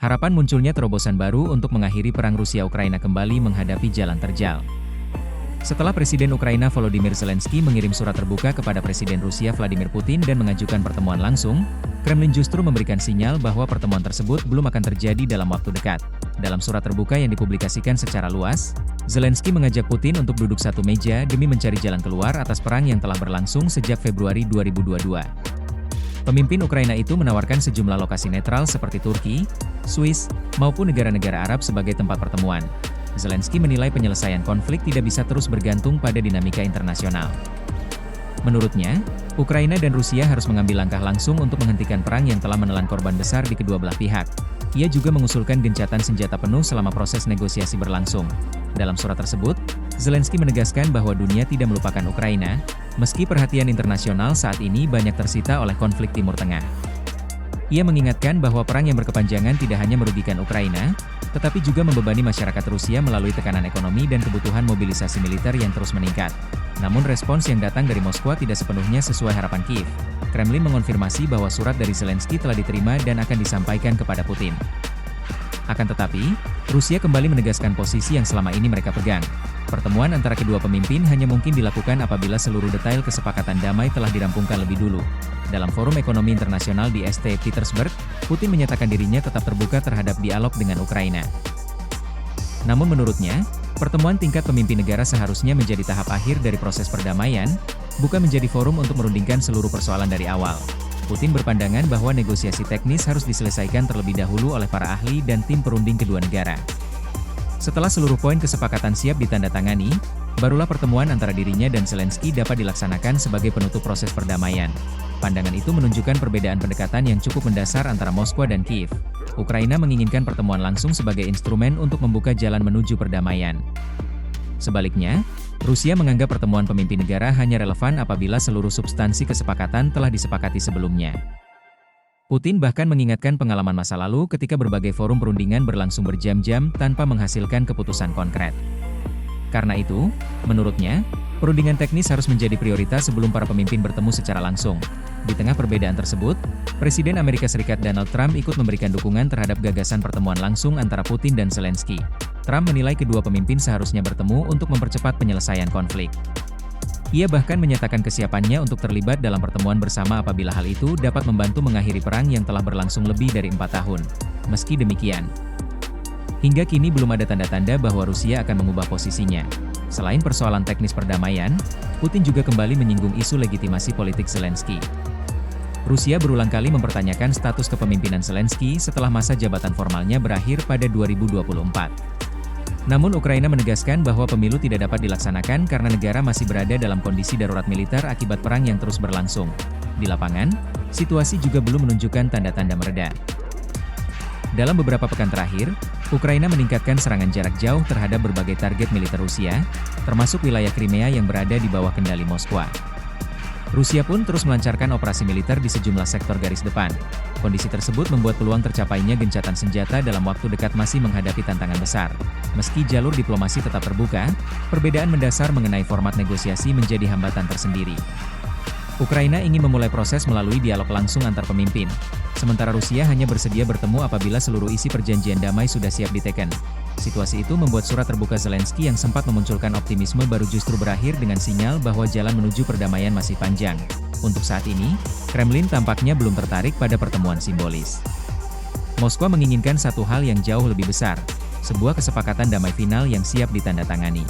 Harapan munculnya terobosan baru untuk mengakhiri perang Rusia-Ukraina kembali menghadapi jalan terjal. Setelah Presiden Ukraina Volodymyr Zelensky mengirim surat terbuka kepada Presiden Rusia Vladimir Putin dan mengajukan pertemuan langsung, Kremlin justru memberikan sinyal bahwa pertemuan tersebut belum akan terjadi dalam waktu dekat. Dalam surat terbuka yang dipublikasikan secara luas, Zelensky mengajak Putin untuk duduk satu meja demi mencari jalan keluar atas perang yang telah berlangsung sejak Februari 2022. Pemimpin Ukraina itu menawarkan sejumlah lokasi netral seperti Turki, Swiss, maupun negara-negara Arab sebagai tempat pertemuan. Zelensky menilai penyelesaian konflik tidak bisa terus bergantung pada dinamika internasional. Menurutnya, Ukraina dan Rusia harus mengambil langkah langsung untuk menghentikan perang yang telah menelan korban besar di kedua belah pihak. Ia juga mengusulkan gencatan senjata penuh selama proses negosiasi berlangsung. Dalam surat tersebut, Zelensky menegaskan bahwa dunia tidak melupakan Ukraina, meski perhatian internasional saat ini banyak tersita oleh konflik Timur Tengah. Ia mengingatkan bahwa perang yang berkepanjangan tidak hanya merugikan Ukraina, tetapi juga membebani masyarakat Rusia melalui tekanan ekonomi dan kebutuhan mobilisasi militer yang terus meningkat. Namun respons yang datang dari Moskwa tidak sepenuhnya sesuai harapan Kiev. Kremlin mengonfirmasi bahwa surat dari Zelensky telah diterima dan akan disampaikan kepada Putin. Akan tetapi, Rusia kembali menegaskan posisi yang selama ini mereka pegang. Pertemuan antara kedua pemimpin hanya mungkin dilakukan apabila seluruh detail kesepakatan damai telah dirampungkan lebih dulu. Dalam Forum Ekonomi Internasional di St. Petersburg, Putin menyatakan dirinya tetap terbuka terhadap dialog dengan Ukraina. Namun menurutnya, pertemuan tingkat pemimpin negara seharusnya menjadi tahap akhir dari proses perdamaian, bukan menjadi forum untuk merundingkan seluruh persoalan dari awal. Putin berpandangan bahwa negosiasi teknis harus diselesaikan terlebih dahulu oleh para ahli dan tim perunding kedua negara. Setelah seluruh poin kesepakatan siap ditandatangani, barulah pertemuan antara dirinya dan Zelensky dapat dilaksanakan sebagai penutup proses perdamaian. Pandangan itu menunjukkan perbedaan pendekatan yang cukup mendasar antara Moskwa dan Kiev. Ukraina menginginkan pertemuan langsung sebagai instrumen untuk membuka jalan menuju perdamaian. Sebaliknya, Rusia menganggap pertemuan pemimpin negara hanya relevan apabila seluruh substansi kesepakatan telah disepakati sebelumnya. Putin bahkan mengingatkan pengalaman masa lalu ketika berbagai forum perundingan berlangsung berjam-jam tanpa menghasilkan keputusan konkret. Karena itu, menurutnya, perundingan teknis harus menjadi prioritas sebelum para pemimpin bertemu secara langsung. Di tengah perbedaan tersebut, Presiden Amerika Serikat Donald Trump ikut memberikan dukungan terhadap gagasan pertemuan langsung antara Putin dan Zelensky. Trump menilai kedua pemimpin seharusnya bertemu untuk mempercepat penyelesaian konflik. Ia bahkan menyatakan kesiapannya untuk terlibat dalam pertemuan bersama apabila hal itu dapat membantu mengakhiri perang yang telah berlangsung lebih dari 4 tahun. Meski demikian, hingga kini belum ada tanda-tanda bahwa Rusia akan mengubah posisinya. Selain persoalan teknis perdamaian, Putin juga kembali menyinggung isu legitimasi politik Zelensky. Rusia berulang kali mempertanyakan status kepemimpinan Zelensky setelah masa jabatan formalnya berakhir pada 2024. Namun Ukraina menegaskan bahwa pemilu tidak dapat dilaksanakan karena negara masih berada dalam kondisi darurat militer akibat perang yang terus berlangsung. Di lapangan, situasi juga belum menunjukkan tanda-tanda mereda. Dalam beberapa pekan terakhir, Ukraina meningkatkan serangan jarak jauh terhadap berbagai target militer Rusia, termasuk wilayah Crimea yang berada di bawah kendali Moskwa. Rusia pun terus melancarkan operasi militer di sejumlah sektor garis depan. Kondisi tersebut membuat peluang tercapainya gencatan senjata dalam waktu dekat masih menghadapi tantangan besar. Meski jalur diplomasi tetap terbuka, perbedaan mendasar mengenai format negosiasi menjadi hambatan tersendiri. Ukraina ingin memulai proses melalui dialog langsung antar pemimpin, sementara Rusia hanya bersedia bertemu apabila seluruh isi perjanjian damai sudah siap diteken. Situasi itu membuat surat terbuka Zelensky yang sempat memunculkan optimisme baru justru berakhir dengan sinyal bahwa jalan menuju perdamaian masih panjang. Untuk saat ini, Kremlin tampaknya belum tertarik pada pertemuan simbolis. Moskwa menginginkan satu hal yang jauh lebih besar, sebuah kesepakatan damai final yang siap ditandatangani.